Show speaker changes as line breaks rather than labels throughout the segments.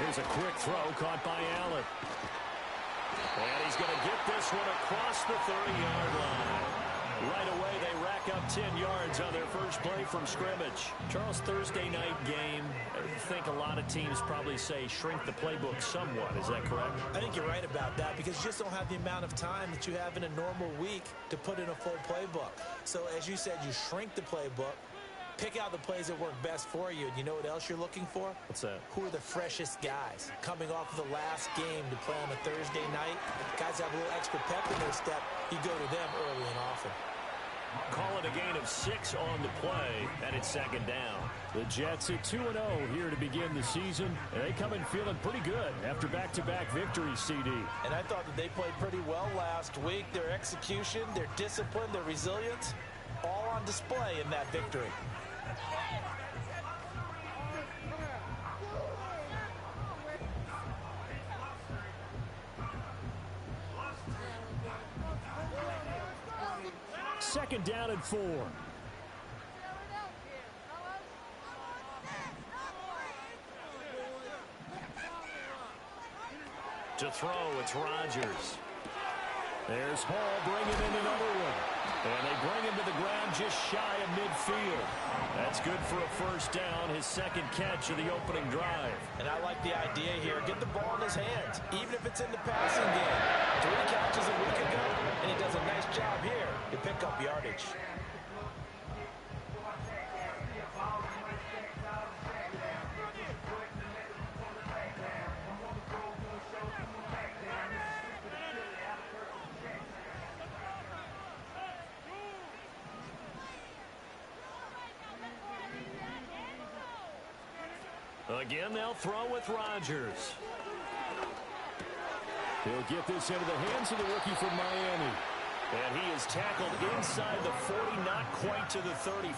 Here's a quick throw caught by Allen. And he's going to get this one across the 30-yard line. Right away, they rack up 10 yards on their first play from scrimmage. Charles, Thursday night game, I think a lot of teams probably say shrink the playbook somewhat. Is that correct?
I think you're right about that because you just don't have the amount of time that you have in a normal week to put in a full playbook. So, as you said, you shrink the playbook, pick out the plays that work best for you. And you know what else you're looking for?
What's that?
Who are the freshest guys? Coming off of the last game to play on a Thursday night, guys have a little extra pep in their step. You go to them early and often.
Call it a gain of 6 on the play, and it's second down.
The Jets at 2-0 here to begin the season. And they come in feeling pretty good after back-to-back victories, CD.
And I thought that they played pretty well last week. Their execution, their discipline, their resilience, all on display in that victory.
Second down and 4.
To throw, it's Rodgers. There's Hall bringing in another one. And they bring him to the ground just shy of midfield. That's good for a first down, his second catch of the opening drive.
And I like the idea here. Get the ball in his hands, even if it's in the passing game. 3 catches a week ago, and he does a nice job here to pick up yardage.
Again, they'll throw with Rodgers.
He'll get this into the hands of the rookie from Miami.
And he is tackled inside the 40, not quite to the 35.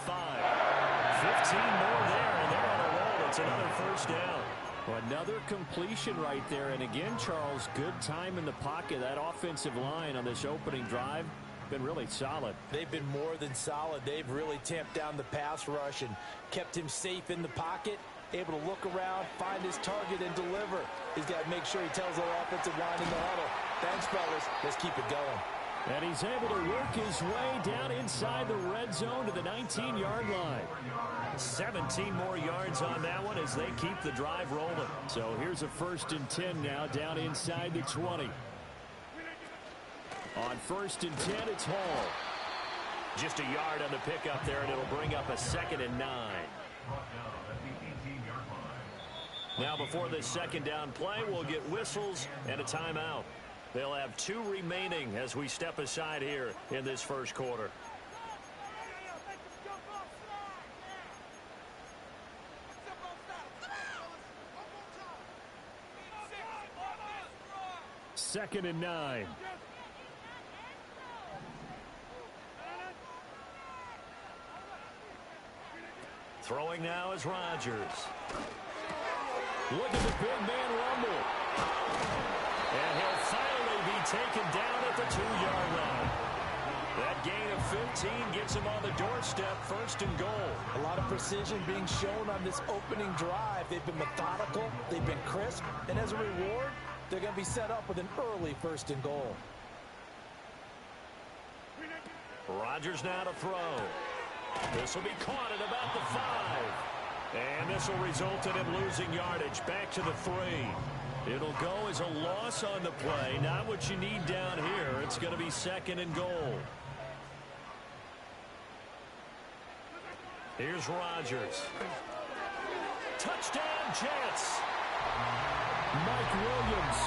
15 more there, and they're on a roll. It's another first down.
Well, another completion right there. And again, Charles, good time in the pocket. That offensive line on this opening drive been really solid.
They've been more than solid. They've really tamped down the pass rush and kept him safe in the pocket, able to look around, find his target, and deliver. He's got to make sure he tells their offensive line in the huddle, thanks, fellas. Let's keep it going.
And he's able to work his way down inside the red zone to the 19-yard line.
17 more yards on that one as they keep the drive rolling.
So here's a 1st and 10 now down inside the 20. On 1st and 10, it's Hall.
Just a yard on the pickup there, and it'll bring up a 2nd and 9. Now before this second down play, we'll get whistles and a timeout. They'll have 2 remaining as we step aside here in this first quarter.
Second and 9.
Throwing now is Rodgers. Look at the big man rumble. And he'll finally be taken down at the 2-yard line. That gain of 15 gets him on the doorstep, 1st and goal.
A lot of precision being shown on this opening drive. They've been methodical, they've been crisp, and as a reward, they're going to be set up with an early 1st and goal.
Rodgers now to throw. This will be caught at about the 5. And this will result in him losing yardage back to the 3. It'll go as a loss on the play. Not what you need down here. It's going to be 2nd and goal. Here's Rodgers. Touchdown, Jets.
Mike Williams.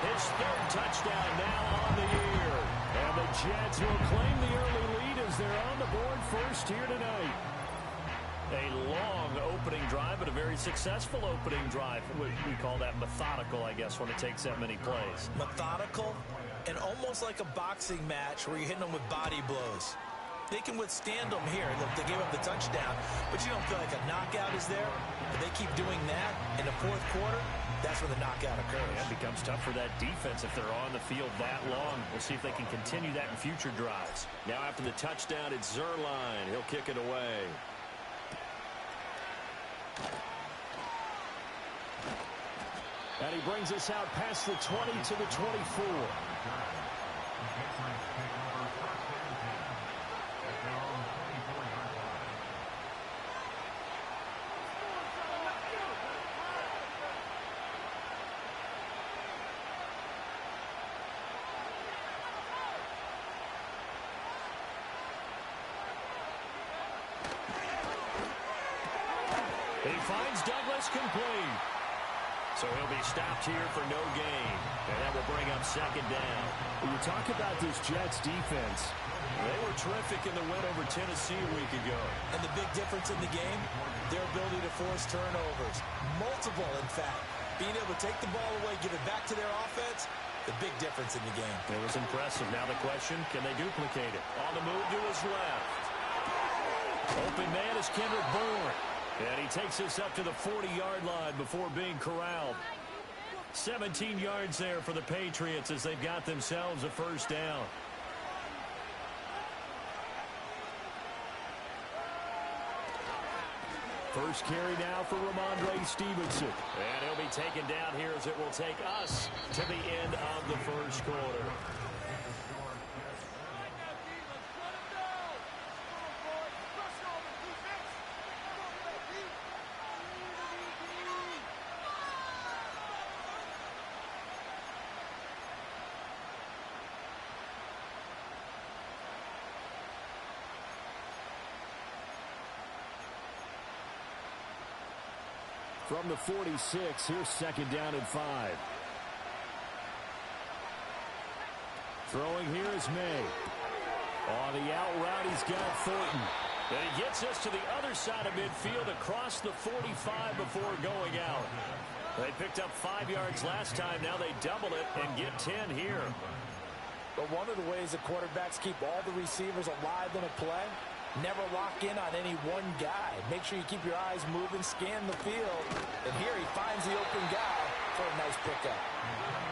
His 3rd touchdown now on the year.
And the Jets will claim the early lead as they're on the board first here tonight.
A long opening drive, but a very successful opening drive. We call that methodical, I guess, when it takes that many plays.
Methodical and almost like a boxing match where you're hitting them with body blows. They can withstand them here. Look, they gave up the touchdown, but you don't feel like a knockout is there. If they keep doing that in the 4th quarter, that's when the knockout occurs.
Yeah, it becomes tough for that defense if they're on the field that long. We'll see if they can continue that in future drives. Now after the touchdown, it's Zerline. He'll kick it away. And he brings us out past the 20 to the 24. He finds Douglas complete. So he'll be stopped here for no gain. And that will bring up second down.
When you talk about this Jets defense,
they were terrific in the win over Tennessee a week ago.
And the big difference in the game, their ability to force turnovers. Multiple, in fact. Being able to take the ball away, give it back to their offense, the big difference in the game.
It was impressive. Now the question, can they duplicate it? On the move to his left. Open man is Kendrick Bourne. And he takes us up to the 40-yard line before being corralled. 17 yards there for the Patriots as they've got themselves a first down. First carry now for Ramondre Stevenson. And he'll be taken down here as it will take us to the end of the first quarter.
from the 46, here's second down and 5. Throwing here is May. On the out route, he's got Thornton.
And he gets us to the other side of midfield across the 45 before going out. They picked up 5 yards last time. Now they double it and get 10 here.
But one of the ways that quarterbacks keep all the receivers alive in a play, never lock in on any one guy. Make sure you keep your eyes moving, scan the field. And here he finds the open guy for a nice pickup.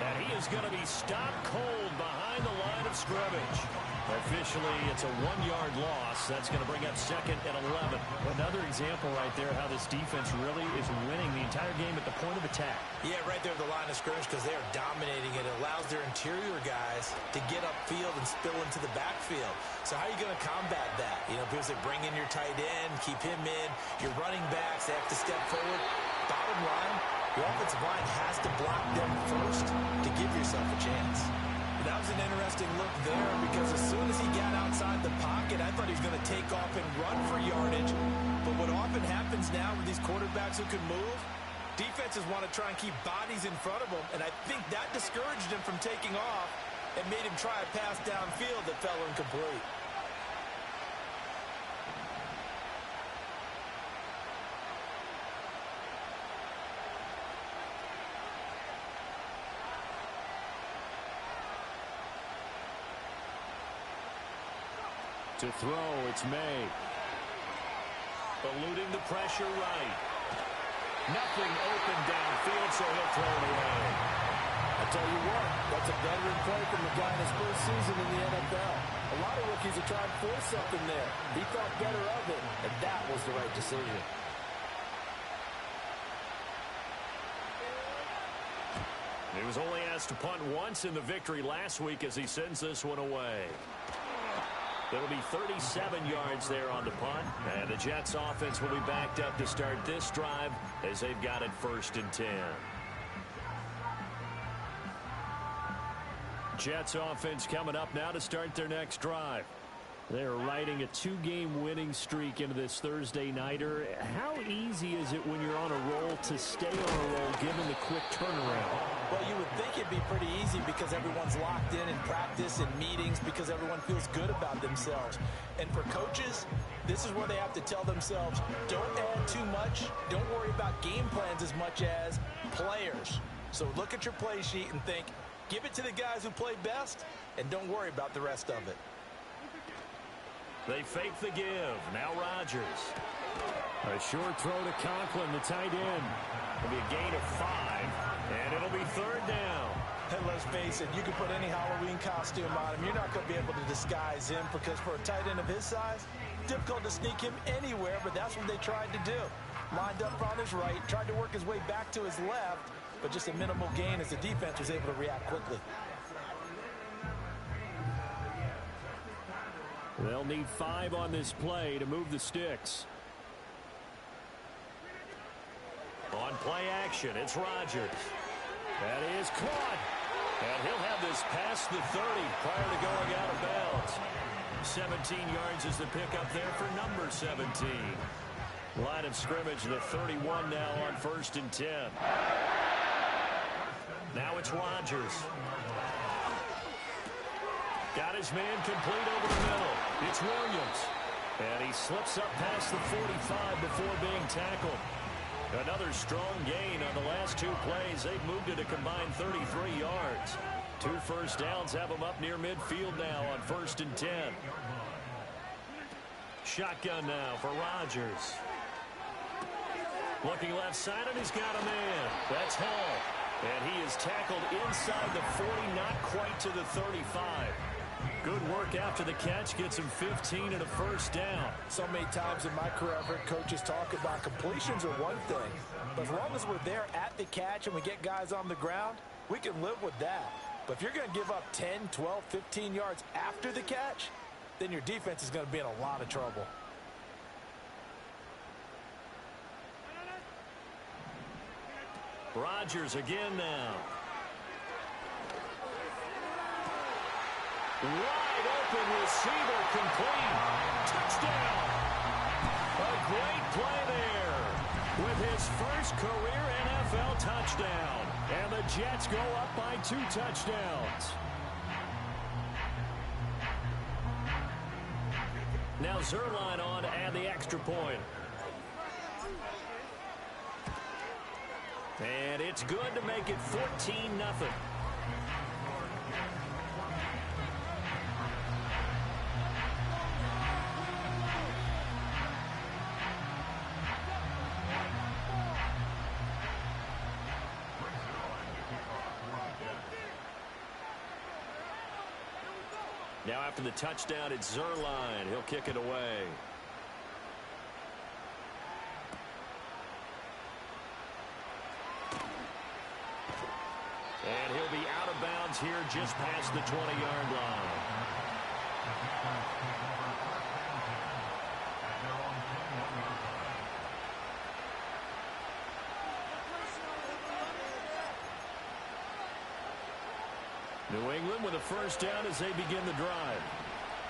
And he is going to be stopped cold behind the line of scrimmage. Officially, it's a 1-yard loss. That's going to bring up second and 11.
Another example right there how this defense really is winning the entire game at the point of attack.
Yeah, right there at the line of scrimmage because they are dominating it. It allows their interior guys to get upfield and spill into the backfield. So how are you going to combat that? You know, because they bring in your tight end, keep him in. Your running backs, they have to step forward. Bottom line, your offensive line has to block them first to give yourself a chance. That was an interesting look there because as soon as he got outside the pocket, I thought he was going to take off and run for yardage. But what often happens now with these quarterbacks who can move, defenses want to try and keep bodies in front of them, and I think that discouraged him from taking off and made him try a pass downfield that fell incomplete.
To throw, it's May.
Eluding the pressure right. Nothing open downfield, so he'll throw it away.
I tell you what, that's a veteran play from the guy in his first season in the NFL. A lot of rookies are trying to force something there. He thought better of it, and that was the right decision.
He was only asked to punt once in the victory last week as he sends this one away. It'll be 37 yards there on the punt, and the Jets offense will be backed up to start this drive as they've got it 1st and 10. Jets offense coming up now to start their next drive. They're riding a 2-game winning streak into this Thursday nighter. How easy is it when you're on a roll to stay on a roll given the quick turnaround?
Well, you would think it'd be pretty easy because everyone's locked in practice and meetings because everyone feels good about themselves. And for coaches, this is where they have to tell themselves, don't add too much. Don't worry about game plans as much as players. So look at your play sheet and think, give it to the guys who play best, and don't worry about the rest of it.
They fake the give. Now Rodgers.
A short throw to Conklin, the tight end.
It'll be a gain of 5, and it'll be 3rd down.
And let's face it, you can put any Halloween costume on him. You're not going to be able to disguise him because for a tight end of his size, difficult to sneak him anywhere, but that's what they tried to do. Lined up on his right, tried to work his way back to his left, but just a minimal gain as the defense was able to react quickly.
They'll need 5 on this play to move the sticks.
On play action, it's Rodgers. That is caught. And he'll have this past the 30 prior to going out of bounds. 17 yards is the pickup there for number 17. Line of scrimmage, the 31 now on 1st and 10. Now it's Rodgers. Got his man complete over the middle. It's Williams. And he slips up past the 45 before being tackled. Another strong gain on the last 2 plays. They've moved it a combined 33 yards. 2 first downs have them up near midfield now on 1st and 10. Shotgun now for Rodgers. Looking left side, and he's got a man. That's Hall. And he is tackled inside the 40, not quite to the 35. Good work after the catch. Gets him 15 and a first down.
So many times in my career, I've heard coaches talk about completions are one thing. But as long as we're there at the catch and we get guys on the ground, we can live with that. But if you're going to give up 10, 12, 15 yards after the catch, then your defense is going to be in a lot of trouble.
Rodgers again now. Wide open receiver, complete. Touchdown. A great play there with his first career NFL touchdown. And the Jets go up by 2 touchdowns. Now Zerline on and the extra point. And it's good to make it 14-0. Now after the touchdown, it's Zerline. He'll kick it away. And he'll be out of bounds here just past the 20-yard line. New England with a first down as they begin the drive.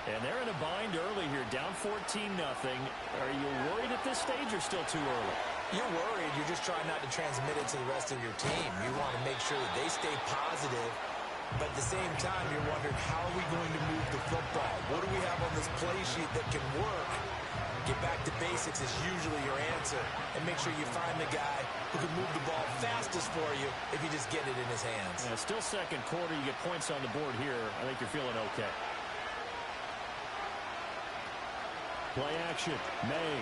And they're in a bind early here, down 14-0. Are you worried at this stage or still too early?
You're worried. You're just trying not to transmit it to the rest of your team. You want to make sure that they stay positive. But at the same time, you're wondering, how are we going to move the football? What do we have on this play sheet that can work? Get back to basics is usually your answer. And make sure you find the guy who can move the ball fastest for you if you just get it in his hands.
Yeah, still second quarter. You get points on the board here. I think you're feeling okay. Play action. May.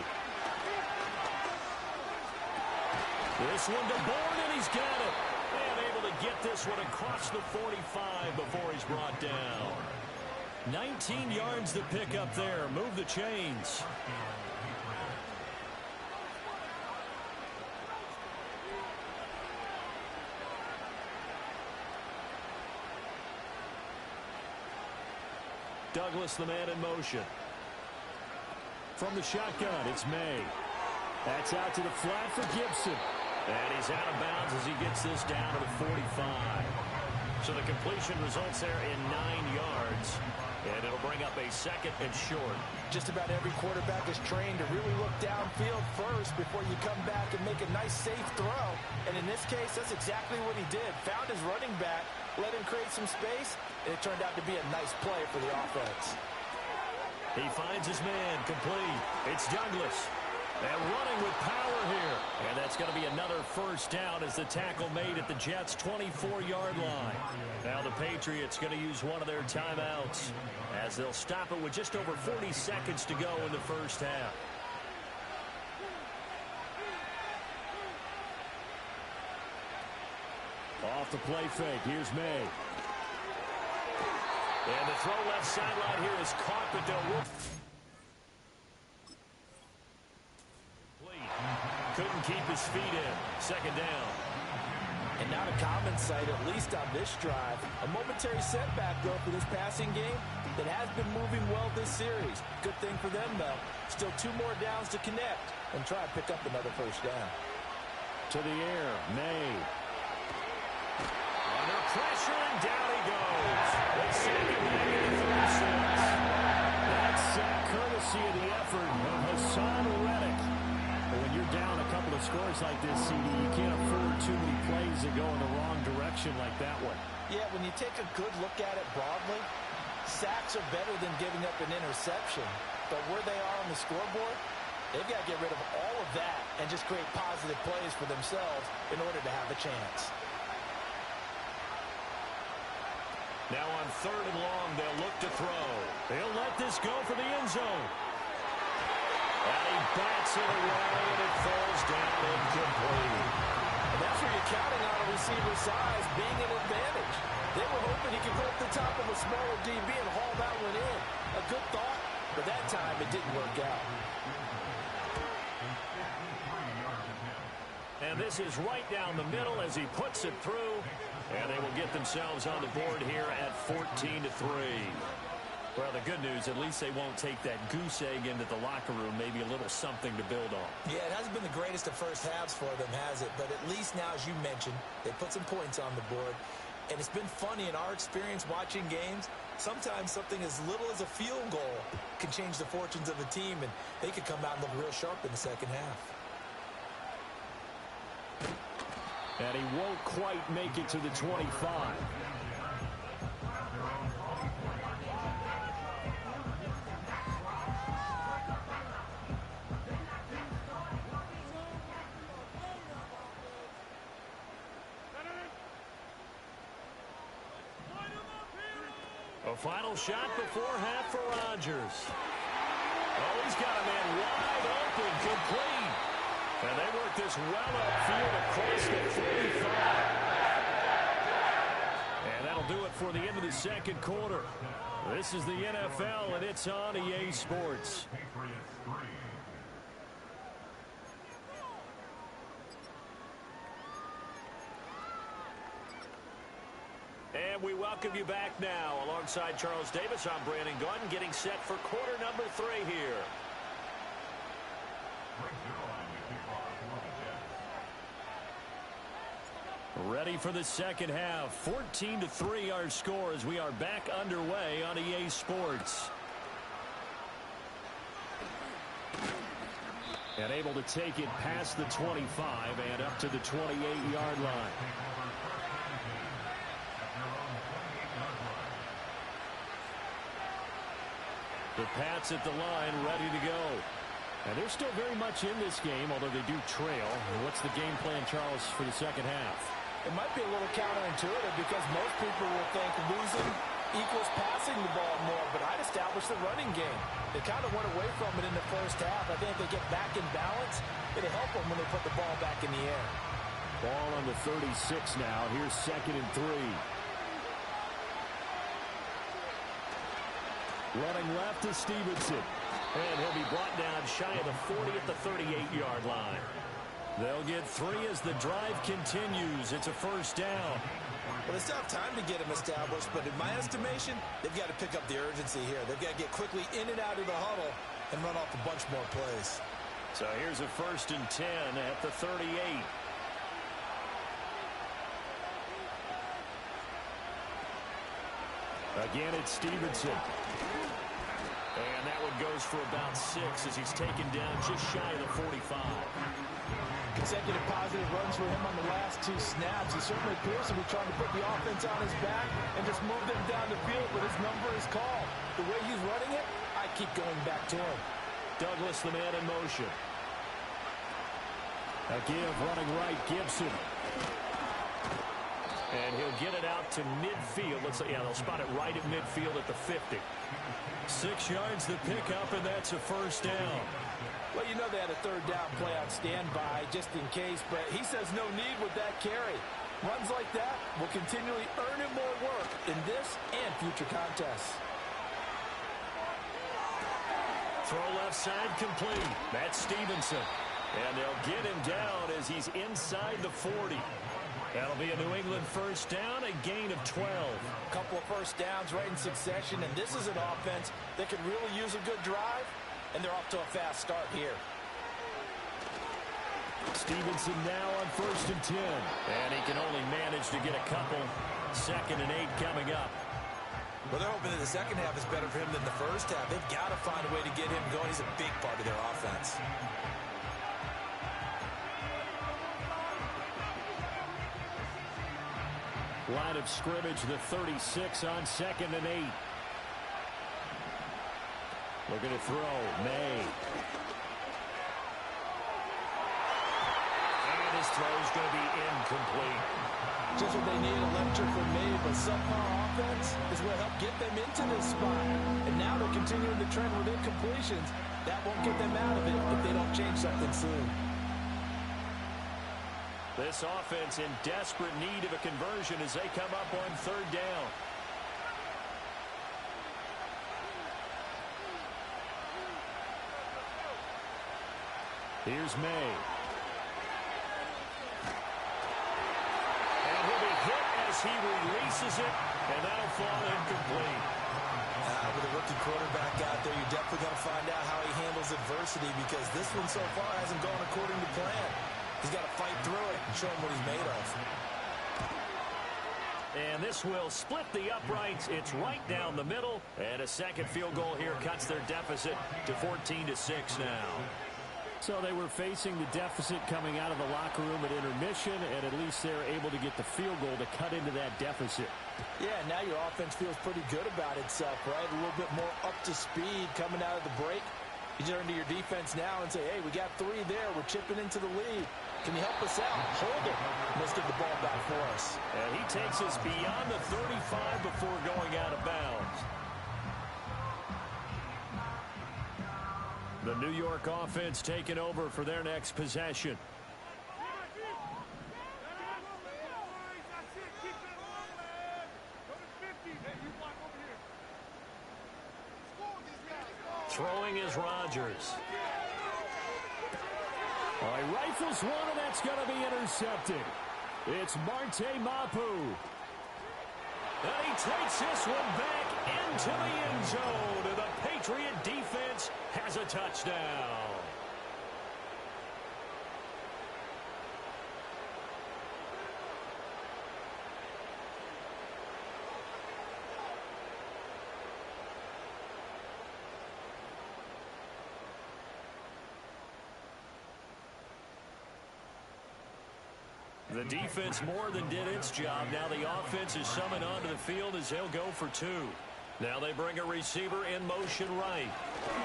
This one to Bourne, and he's got it. And able to get this one across the 45 before he's brought down. 19 yards to pick up there. Move the chains. Douglas, the man in motion. From the shotgun, it's May. That's out to the flat for Gibson. And he's out of bounds as he gets this down to the 45. So the completion results there in 9 yards. And it'll bring up a second and short.
Just about every quarterback is trained to really look downfield first before you come back and make a nice, safe throw. And in this case, that's exactly what he did. Found his running back, let him create some space, and it turned out to be a nice play for the offense.
He finds his man complete. It's Douglas. And running with power here. And that's going to be another first down as the tackle made at the Jets' 24-yard line. Now the Patriots going to use one of their timeouts as they'll stop it with just over 40 seconds to go in the first half.
Off the play fake. Here's May.
And the throw left sideline here is caught, but they'll... Couldn't keep his feet in. Second down.
And not a common sight, at least on this drive. A momentary setback, though, for this passing game that has been moving well this series. Good thing for them, though. Still 2 more downs to connect and try to pick up another first down.
To the air, May. Under pressure, and down he goes. They sack him back in the 36. That's courtesy of the effort of Hassan Reddick. But when you're down a couple of scores like this, CD, you can't afford too many plays that go in the wrong direction like that one.
Yeah, when you take a good look at it broadly, sacks are better than giving up an interception. But where they are on the scoreboard, they've got to get rid of all of that and just create positive plays for themselves in order to have a chance.
Now on 3rd and long, they'll look to throw. They'll let this go for the end zone. And he bats it away, and it falls down incomplete.
And that's where you're counting on a receiver's size being an advantage. They were hoping he could go up the top of a smaller DB and haul that one in. A good thought, but that time it didn't work out.
And this is right down the middle as he puts it through. And they will get themselves on the board here at 14-3. Well, the good news, at least they won't take that goose egg into the locker room. Maybe a little something to build on.
Yeah, it hasn't been the greatest of first halves for them, has it? But at least now, as you mentioned, they put some points on the board. And it's been funny in our experience watching games. Sometimes something as little as a field goal can change the fortunes of a team, and they could come out and look real sharp in the second half.
And he won't quite make it to the 25. A final shot before half for Rodgers. Oh, he's got a man wide open, complete. And they work this well upfield across the 45. And that'll do it for the end of the second quarter. This is the NFL, and it's on EA Sports. And we welcome you back now. Alongside Charles Davis, I'm Brandon Gaudin, getting set for quarter number 3 here. Ready for the second half. 14-3 our score as we are back underway on EA Sports. And able to take it past the 25 and up to the 28-yard line. The Pats at the line, ready to go. And they're still very much in this game, although they do trail. What's the game plan, Charles, for the second half?
It might be a little counterintuitive because most people will think losing equals passing the ball more, but I'd establish the running game. They kind of went away from it in the first half. I think if they get back in balance, it'll help them when they put the ball back in the air.
Ball on the 36 now. Here's 2nd and 3. Running left is Stevenson. And he'll be brought down shy of the 40 at the 38-yard line. They'll get 3 as the drive continues. It's a first down.
Well, they still have time to get him established, but in my estimation, they've got to pick up the urgency here. They've got to get quickly in and out of the huddle and run off a bunch more plays.
So here's a 1st and 10 at the 38. Again, it's Stevenson. And that one goes for about 6 as he's taken down just shy of the 45.
Consecutive positive runs for him on the last 2 snaps. He certainly appears to be trying to put the offense on his back and just move them down the field, but his number is called. The way he's running it, I keep going back to him.
Douglas, the man in motion. A give running right, Gibson. And he'll get it out to midfield. They'll spot it right at midfield at the 50. 6 yards the pickup, and that's a first down.
Well, you know they had a 3rd down play on standby just in case, but he says no need with that carry. Runs like that will continually earn him more work in this and future contests.
Throw left side complete. That's Stevenson. And they'll get him down as he's inside the 40.
That'll be a New England first down, a gain of 12.
A couple of first downs right in succession, and this is an offense that could really use a good drive, and they're off to a fast start here.
Stevenson now on 1st and 10.
And he can only manage to get a couple. 2nd and 8 coming up.
Well, they're hoping that the second half is better for him than the first half. They've got to find a way to get him going. He's a big part of their offense.
Line of scrimmage, the 36 on 2nd and 8. Looking to throw. May.
And his throw's going to be incomplete.
Just what they need, a lecture from me, but subpar offense is what helped get them into this spot. And now they're continuing the trend with incompletions. That won't get them out of it if they don't change something soon.
This offense in desperate need of a conversion as they come up on 3rd down.
Here's May.
And he'll be hit as he releases it, and that'll fall incomplete.
With a rookie quarterback out there, you're definitely going to find out how he handles adversity, because this one so far hasn't gone according to plan. He's got to fight through it and show him what he's made of.
And this will split the uprights. It's right down the middle. And a second field goal here cuts their deficit to 14-6 now.
So they were facing the deficit coming out of the locker room at intermission, and at least they're able to get the field goal to cut into that deficit.
Yeah, now your offense feels pretty good about itself, right? A little bit more up to speed coming out of the break. You turn to your defense now and say, hey, we got 3 there. We're chipping into the lead. Can you help us out? Hold it. Let's get the ball back for us.
And he takes us beyond the 35 before going out of bounds. The New York offense taking over for their next possession. Throwing is Rodgers.
He rifles one, and that's going to be intercepted. It's Marte Mapu.
And he takes this one back into the end zone. And the Patriot defense has a touchdown. The defense more than did its job. Now the offense is summoned onto the field as they'll go for 2. Now they bring a receiver in motion right.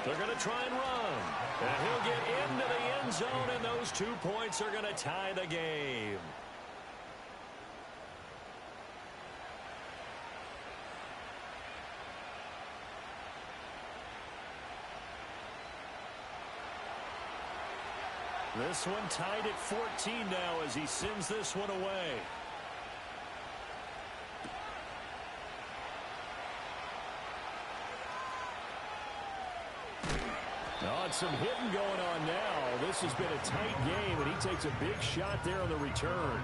They're going to try and run. And he'll get into the end zone, and those 2 points are going to tie the game. This one tied at 14 now as he sends this one away.
And some hitting going on now. This has been a tight game, and he takes a big shot there on the return.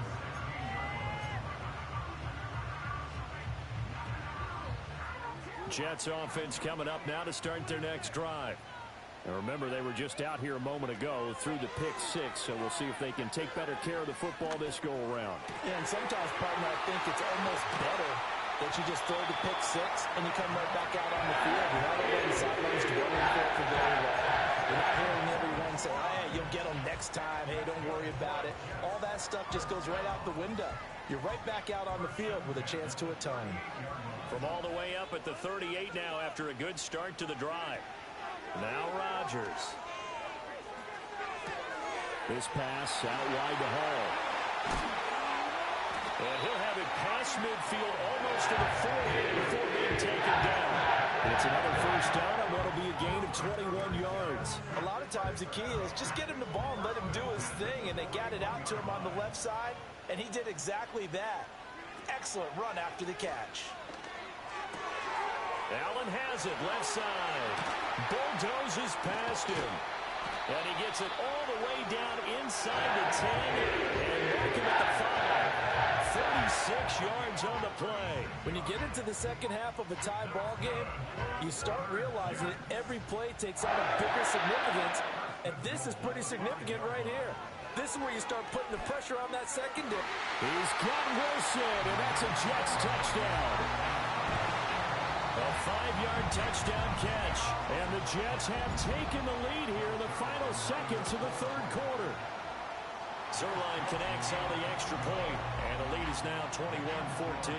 Jets offense coming up now to start their next drive.
And remember, they were just out here a moment ago through the pick 6, so we'll see if they can take better care of the football this go-around.
Yeah, and sometimes, partner, I think it's almost better that you just throw the pick 6 and you come right back out on the field. You're not over on the sidelines dwelling for it for very long. You're not hearing everyone say, oh, hey, you'll get them next time. Hey, don't worry about it. All that stuff just goes right out the window. You're right back out on the field with a chance to atone.
From all the way up at the 38 now after a good start to the drive. Now Rodgers.
This pass out wide to Hall.
And he'll have it past midfield almost to the 40 before being taken down.
It's another first down on what will be a gain of 21 yards.
A lot of times the key is just get him the ball and let him do his thing, and they got it out to him on the left side, and he did exactly that. Excellent run after the catch.
Allen has it, left side. Bulldozes past him. And he gets it all the way down inside the 10 and back him at the 5. 36 yards on the play.
When you get into the second half of a tie ball game, you start realizing that every play takes on a bigger significance, and this is pretty significant right here. This is where you start putting the pressure on that secondary.
He's got Wilson, and that's a Jets touchdown.
A 5-yard touchdown catch.
And the Jets have taken the lead here in the final seconds of the third quarter.
Zerline connects on the extra point, and the lead is now 21-14.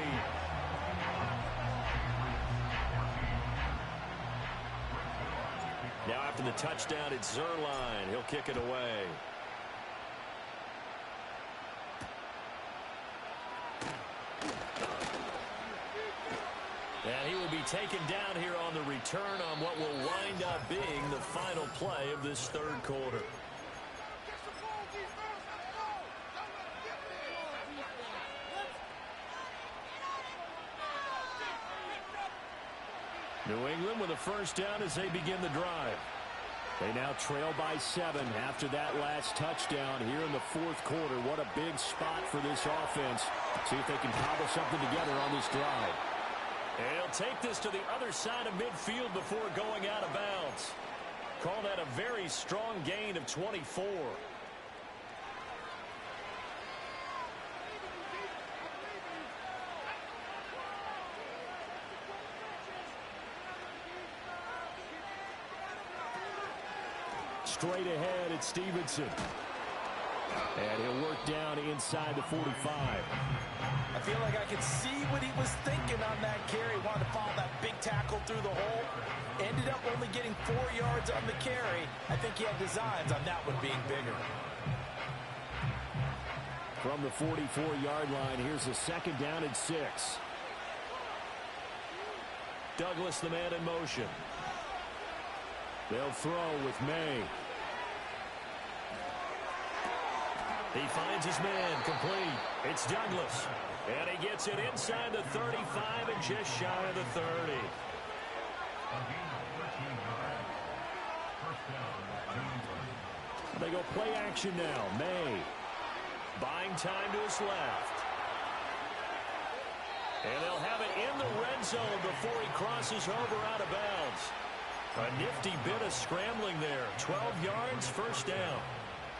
Now after the touchdown, it's Zerline. He'll kick it away. And he will be taken down here on the return on what will wind up being the final play of this third quarter. New England with a first down as they begin the drive.
They now trail by 7 after that last touchdown here in the fourth quarter. What a big spot for this offense. See if they can cobble something together on this drive.
And he'll take this to the other side of midfield before going out of bounds. Call that a very strong gain of 24.
Straight ahead, it's Stevenson. And he'll work down inside the 45.
I feel like I could see what he was thinking on that carry. Wanted to follow that big tackle through the hole. Ended up only getting 4 yards on the carry. I think he had designs on that one being bigger.
From the 44-yard line, here's a second down and 6.
Douglas, the man in motion.
They'll throw with May.
He finds his man, complete. It's Douglas. And he gets it inside the 35 and just shy of the 30.
They go play action now. May.
Buying time to his left. And they'll have it in the red zone before he crosses over out of bounds. A nifty bit of scrambling there. 12 yards, first down.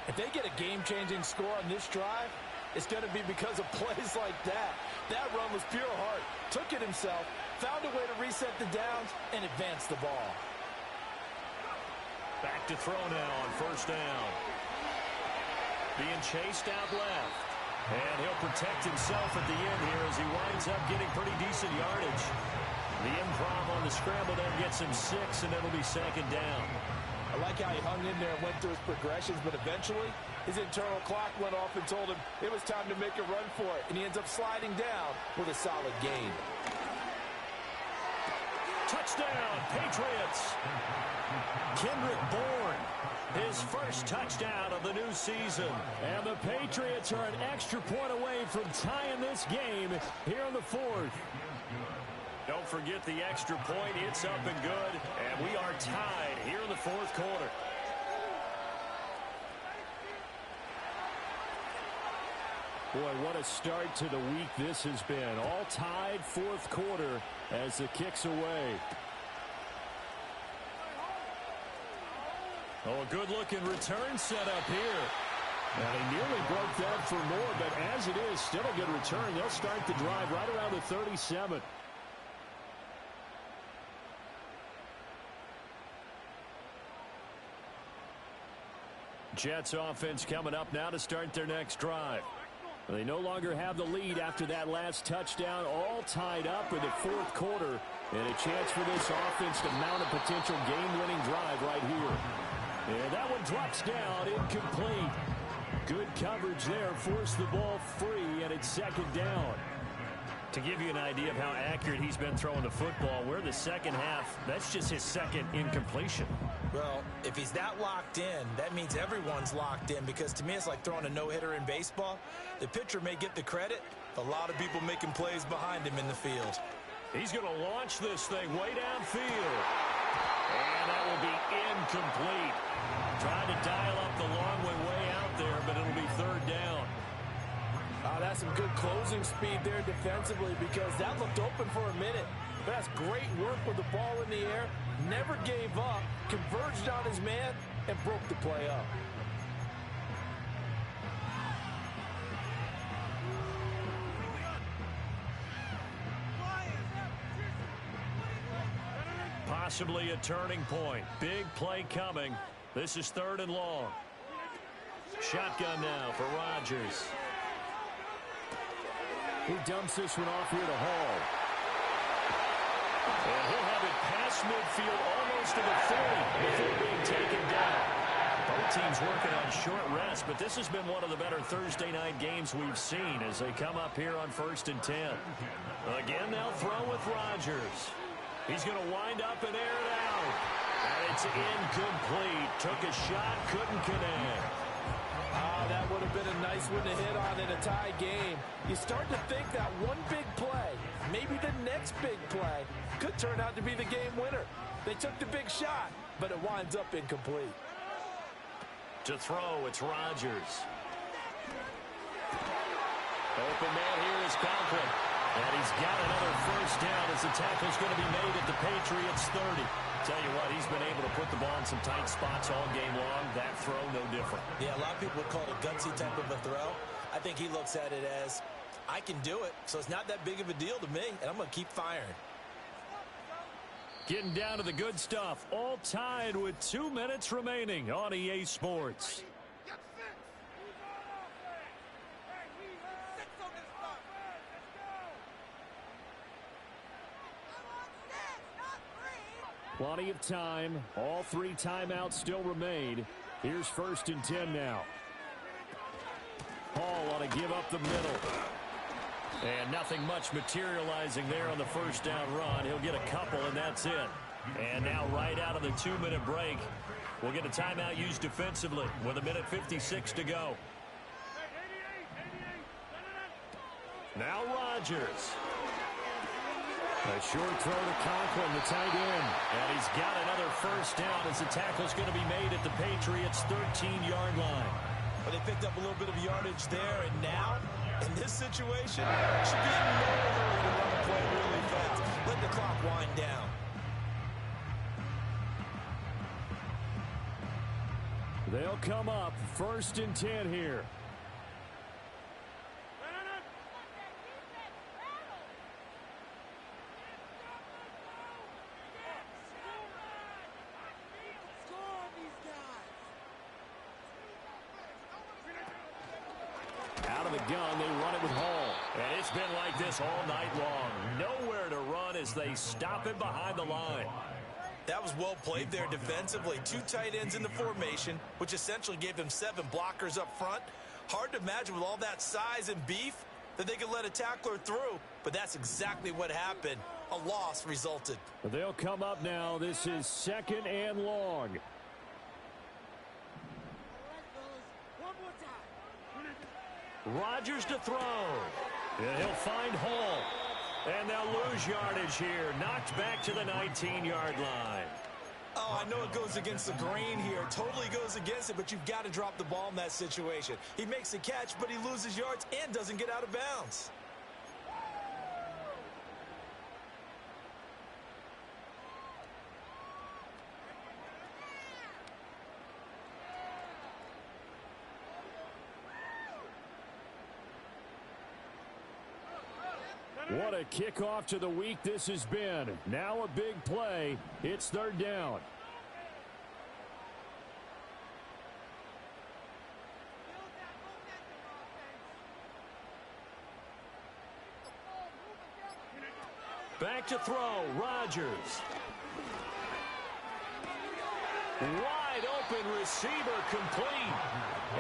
If they get a game-changing score on this drive, it's going to be because of plays like that. That run was pure heart. Took it himself, found a way to reset the downs, and advance the ball.
Back to throw now on first down. Being chased out left. And he'll protect himself at the end here as he winds up getting pretty decent yardage. The improv on the scramble then gets him 6, and it'll be second down.
I like how he hung in there and went through his progressions, but eventually his internal clock went off and told him it was time to make a run for it, and he ends up sliding down with a solid gain.
Touchdown, Patriots! Kendrick Bourne, his first touchdown of the new season.
And the Patriots are an extra point away from tying this game here in the fourth.
Don't forget the extra point. It's up and good. And we are tied here in the fourth quarter.
Boy, what a start to the week this has been. All tied fourth quarter as the kick's away.
Oh, a good-looking return set up here.
Now, they nearly broke that for more, but as it is, still a good return. They'll start the drive right around the 37.
Jets offense coming up now to start their next drive.
They no longer have the lead after that last touchdown, all tied up in the fourth quarter, and a chance for this offense to mount a potential game-winning drive right here. And that one drops down, incomplete. Good coverage there, forced the ball free, and it's second down.
To give you an idea of how accurate he's been throwing the football, we're in the second half. That's just his second incompletion.
Well, if he's that locked in, that means everyone's locked in, because to me it's like throwing a no-hitter in baseball. The pitcher may get the credit, a lot of people making plays behind him in the field.
He's going to launch this thing way downfield. And that will be incomplete. Trying to dial up the long way out there, but it'll be third down.
That got some good closing speed there defensively because that looked open for a minute. But that's great work with the ball in the air. Never gave up, converged on his man, and broke the play up.
Possibly a turning point. Big play coming. This is 3rd and long. Shotgun now for Rodgers.
He dumps this one off here to Hall.
And he'll have it past midfield almost to the 40 before being taken down. Both teams working on short rest, but this has been one of the better Thursday night games we've seen as they come up here on 1st and 10. Again, they'll throw with Rodgers. He's going to wind up and air it out. And it's incomplete. Took a shot, couldn't connect.
That would have been a nice one to hit on in a tie game. You start to think that one big play, maybe the next big play, could turn out to be the game winner. They took the big shot, but it winds up incomplete.
To throw, it's Rodgers. Open man here is Conklin. And he's got another first down as the tackle's going to be made at the Patriots 30. Tell you what, he's been able to put the ball in some tight spots all game long. That throw, no different.
Yeah, a lot of people would call it a gutsy type of a throw. I think he looks at it as, I can do it, so it's not that big of a deal to me, and I'm going to keep firing.
Getting down to the good stuff. All tied with 2 minutes remaining on EA Sports.
Plenty of time. All 3 timeouts still remain. Here's 1st and 10 now. Hall want to give up the middle.
And nothing much materializing there on the first down run. He'll get a couple, and that's it. And now right out of the 2-minute break, we'll get a timeout used defensively with 1:56 to go. Now Rodgers.
A short throw to Conklin, the tight end.
And he's got another first down as the tackle's going to be made at the Patriots' 13-yard line.
But they picked up a little bit of yardage there, and now, in this situation, should be in no hurry to run the play really fast. Let the clock wind down.
They'll come up 1st and 10 here. Gun, they run it with Hall.
And it's been like this all night long. Nowhere to run as they stop him behind the line.
That was well played there defensively. 2 tight ends in the formation, which essentially gave them 7 blockers up front. Hard to imagine with all that size and beef that they could let a tackler through, but that's exactly what happened. A loss resulted.
They'll come up now. This is 2nd and long.
Rodgers to throw. And he'll find Hall. And they'll lose yardage here. Knocked back to the 19-yard line.
Oh, I know it goes against the grain here. Totally goes against it, but you've got to drop the ball in that situation. He makes the catch, but he loses yards and doesn't get out of bounds.
What a kickoff to the week this has been. Now a big play. It's 3rd down.
Back to throw. Rodgers. Wide open receiver complete.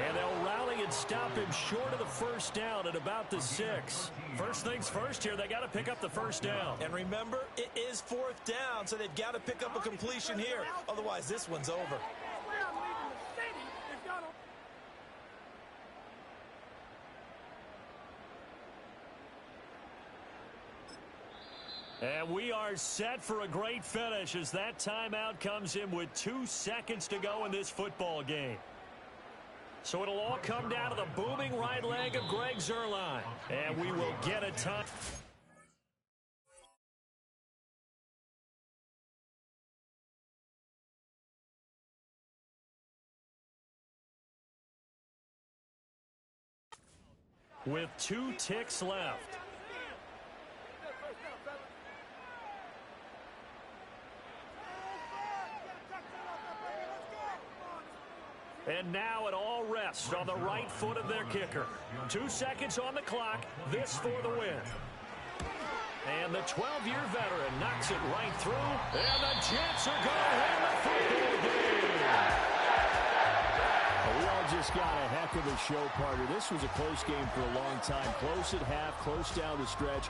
And they'll rally and stop him short of the first down at about the 6. First things first here, they got to pick up the first down.
And remember, it is 4th down, so they've got to pick up a completion here. Otherwise, this one's over.
And we are set for a great finish as that timeout comes in with 2 seconds to go in this football game. So it'll all come down to the booming right leg of Greg Zuerlein. And we will get a ton. With 2 ticks left. And now it all rests on the right foot of their kicker. 2 seconds on the clock. This for the win. And the 12-year veteran knocks it right through. And the Jets are going to win the football game.
We all just got a heck of a show, partner. This was a close game for a long time. Close at half, close down the stretch.